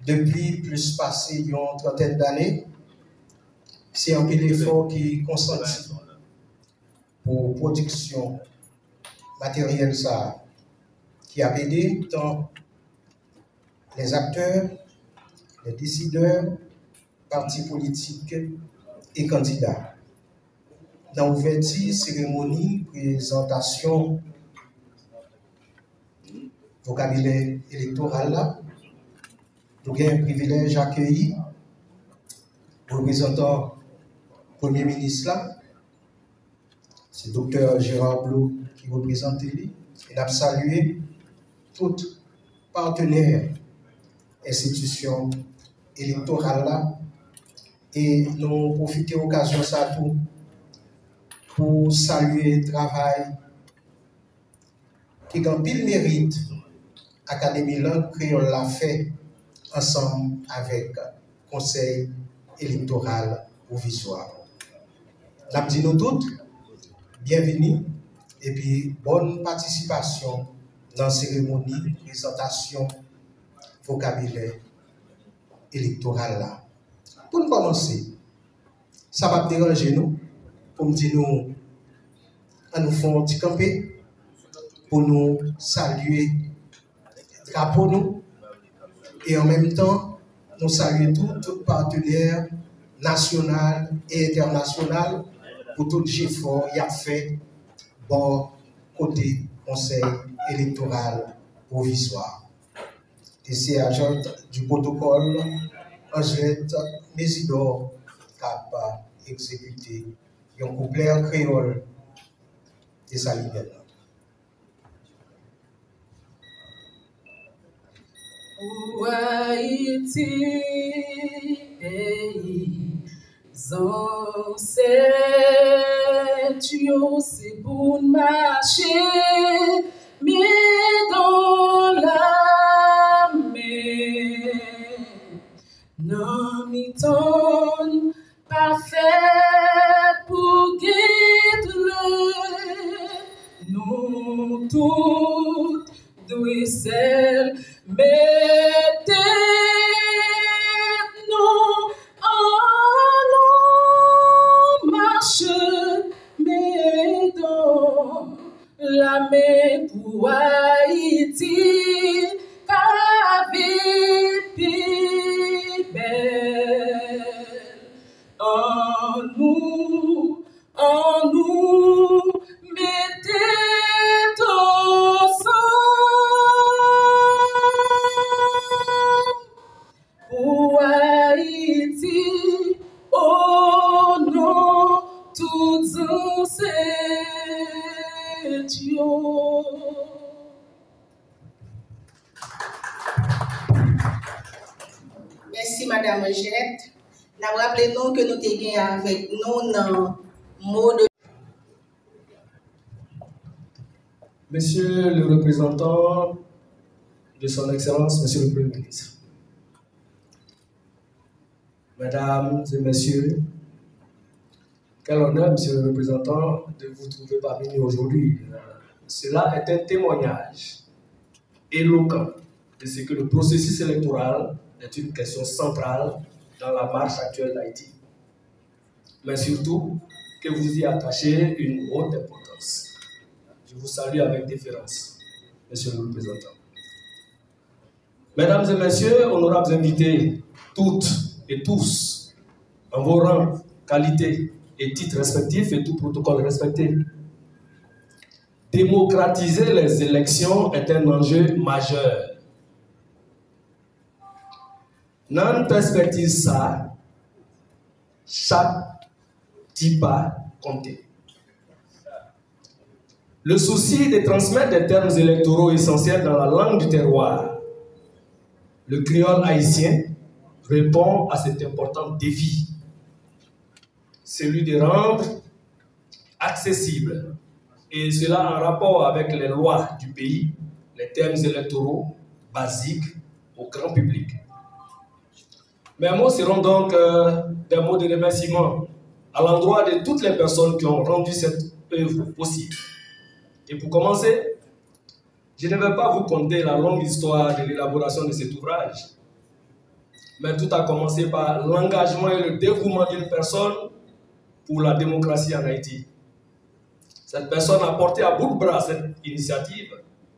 Depuis plus passé une trentaine d'années, c'est un peu l'effort qui est consenti pour production matérielle ça, qui a aidé tant les acteurs, les décideurs, partis politiques et candidats. Dans l'ouverture, cérémonie, présentation, vocabulaire électoral là, nous avons un privilège d'accueillir le représentant Premier ministre là, c'est le docteur Gérard Blou qui représente lui. Il a salué tous partenaires institutions électorales là et nous profiter de l'occasion ça tout pour saluer le travail qui a un pile mérite Académie langue créole l'a fait ensemble avec le Conseil électoral provisoire. Nous dit nous toutes, bienvenue et puis bonne participation dans la cérémonie, présentation, vocabulaire électoral là. Pour nous commencer, ça va déranger nous, pour nous dire nous, à nous faire un petit campé, pour nous saluer drapeau nous, et en même temps, nous saluer tous partenaires nationaux et internationaux pour tout l'effort qu'il a fait bon côté Conseil électoral provisoire. Et c'est agent du protocole, Angèle Mésidor, qui a exécuté un couplet en créole de sa libelle. Haïti, pays ancêtres, c'est pour marcher, mais dans la mer, non mi-ton, pas fait pour guider, nous toutes, doués celles, mettez-nous en marche, mais dans la mer pour Haïti, la vie plus belle. En nous, mettez tous pour Haïti, oh non, toutes ces dieux. Merci Madame Angèle. Nous rappelons que nous avons avec nous dans le mot de... Monsieur le représentant de son Excellence, Monsieur le Premier ministre, Mesdames et Messieurs, quel honneur, Monsieur le représentant, de vous trouver parmi nous aujourd'hui. Cela est un témoignage éloquent de ce que le processus électoral est une question centrale dans la marche actuelle d'Haïti. Mais surtout, que vous y attachez une haute importance. Je vous salue avec déférence, Monsieur le représentant. Mesdames et Messieurs, honorables invités, toutes et tous, en vos rangs, qualités et titres respectifs et tout protocole respecté, démocratiser les élections est un enjeu majeur. Dans une perspective ça, chaque petit pas compte. Le souci de transmettre des termes électoraux essentiels dans la langue du terroir, le créole haïtien, répond à cet important défi. Celui de rendre accessible, et cela en rapport avec les lois du pays, les termes électoraux basiques au grand public. Mes mots seront donc des mots de remerciement à l'endroit de toutes les personnes qui ont rendu cette œuvre possible. Et pour commencer, je ne vais pas vous conter la longue histoire de l'élaboration de cet ouvrage, mais tout a commencé par l'engagement et le dévouement d'une personne pour la démocratie en Haïti. Cette personne a porté à bout de bras cette initiative,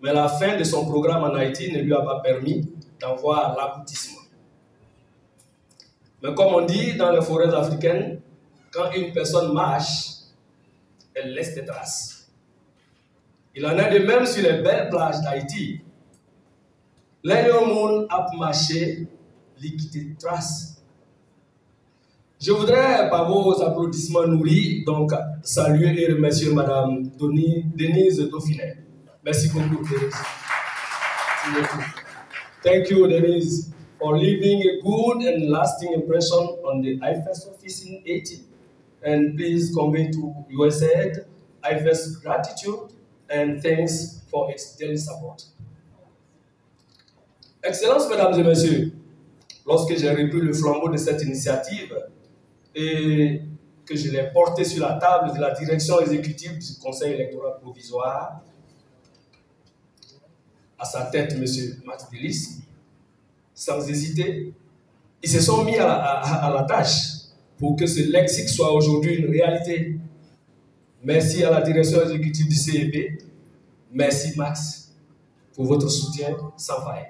mais la fin de son programme en Haïti ne lui a pas permis d'en voir l'aboutissement. Mais comme on dit dans les forêts africaines, quand une personne marche, elle laisse des traces. Il en est de même sur les belles plages d'Haïti. Les gens a marché, liquide traces. Je voudrais, par vos applaudissements nourris, donc saluer et remercier Madame Denise Dauphinet. Merci beaucoup, Denise. Thank you, Denise, for leaving a good and lasting impression on the IFES office in Haiti. And please convey to USAID IFES gratitude and thanks for its daily support. Excellences, Mesdames et Messieurs, lorsque j'ai repris le flambeau de cette initiative et que je l'ai porté sur la table de la direction exécutive du Conseil électoral provisoire, à sa tête, M. Max Delis, sans hésiter, ils se sont mis à la tâche pour que ce lexique soit aujourd'hui une réalité. Merci à la direction exécutive du CEP. Merci Max pour votre soutien sans faille.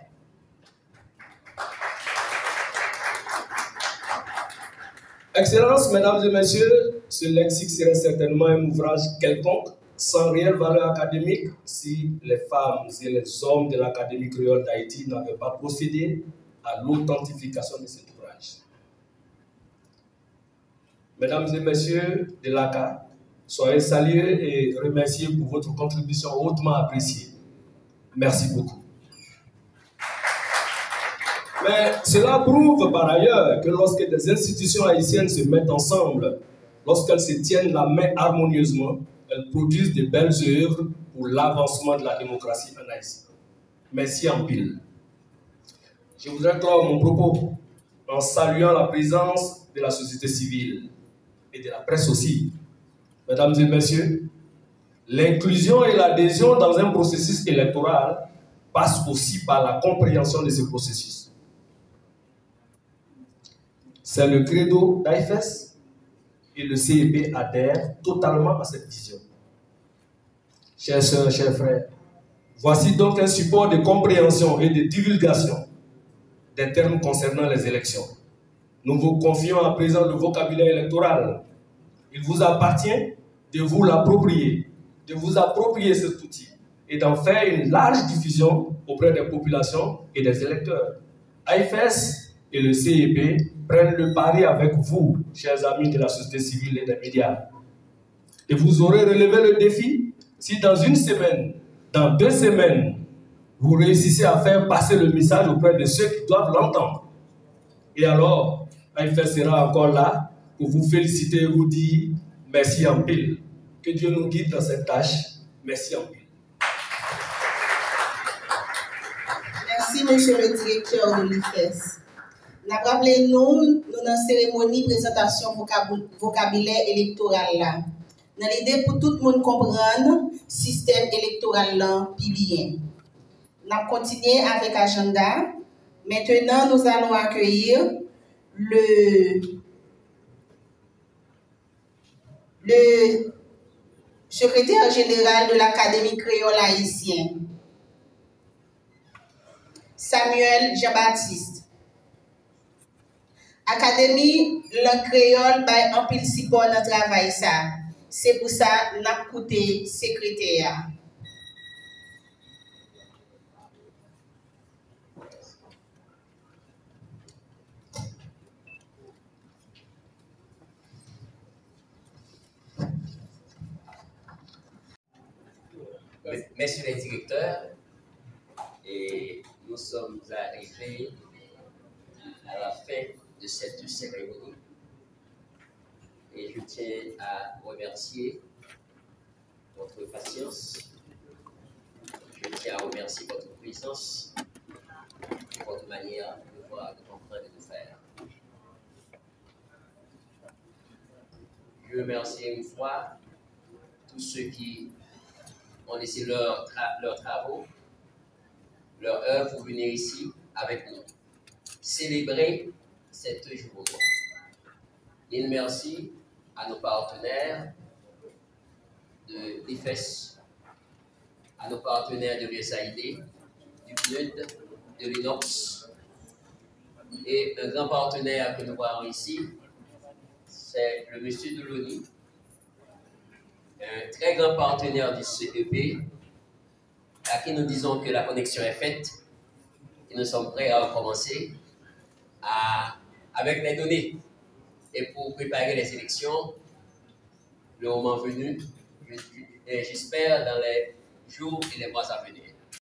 Excellences, Mesdames et Messieurs, ce lexique serait certainement un ouvrage quelconque, sans réelle valeur académique, si les femmes et les hommes de l'Académie créole d'Haïti n'avaient pas procédé à l'authentification de cet ouvrage. Mesdames et Messieurs de l'ACA, soyez salués et remerciés pour votre contribution hautement appréciée. Merci beaucoup. Mais cela prouve par ailleurs que lorsque des institutions haïtiennes se mettent ensemble, lorsqu'elles se tiennent la main harmonieusement, elles produisent de belles œuvres pour l'avancement de la démocratie en Haïti. Merci en pile. Je voudrais clore mon propos en saluant la présence de la société civile et de la presse aussi. Mesdames et messieurs, l'inclusion et l'adhésion dans un processus électoral passent aussi par la compréhension de ce processus. C'est le credo d'IFES et le CEP adhèrent totalement à cette vision. Chers sœurs, chers frères, voici donc un support de compréhension et de divulgation des termes concernant les élections. Nous vous confions à présent le vocabulaire électoral. Il vous appartient de vous l'approprier, de vous approprier cet outil et d'en faire une large diffusion auprès des populations et des électeurs. IFES et le CEP prennent le pari avec vous, chers amis de la société civile et des médias. Et vous aurez relevé le défi si dans une semaine, dans 2 semaines, vous réussissez à faire passer le message auprès de ceux qui doivent l'entendre. Et alors, IFES sera encore là pour vous féliciter et vous dire merci en pile. Que Dieu nous guide dans cette tâche. Merci en pile. Merci, monsieur le directeur de l'IFES. Nous avons rappelé nous dans la cérémonie de présentation vocabulaire électoral là. Dans l'idée pour tout le monde comprendre le système électoral là, puis bien. Nous allons continuer avec l'agenda. Maintenant, nous allons accueillir le secrétaire général de l'Académie créole haïtienne, Samuel Jean-Baptiste. Académie langue créole by un pile support dans le travail ça. C'est pour ça que nous avons coûté secrétaire. Messieurs les directeurs, et nous sommes arrivés à la fin de cette cérémonie. Et je tiens à remercier votre patience. Je tiens à remercier votre présence et votre manière de voir, de comprendre et de faire. veux remercier une fois tous ceux qui ont laissé leurs travaux, leur œuvre pour venir ici avec nous, célébrer cette journée. Et merci à nos partenaires de l'IFES, à nos partenaires de l'USAID, du PNUD, de l'INOX, et un grand partenaire que nous voyons ici, c'est le monsieur de l'ONU, un très grand partenaire du CEP, à qui nous disons que la connexion est faite et nous sommes prêts à recommencer avec les données. Et pour préparer les élections, le moment venu, j'espère dans les jours et les mois à venir.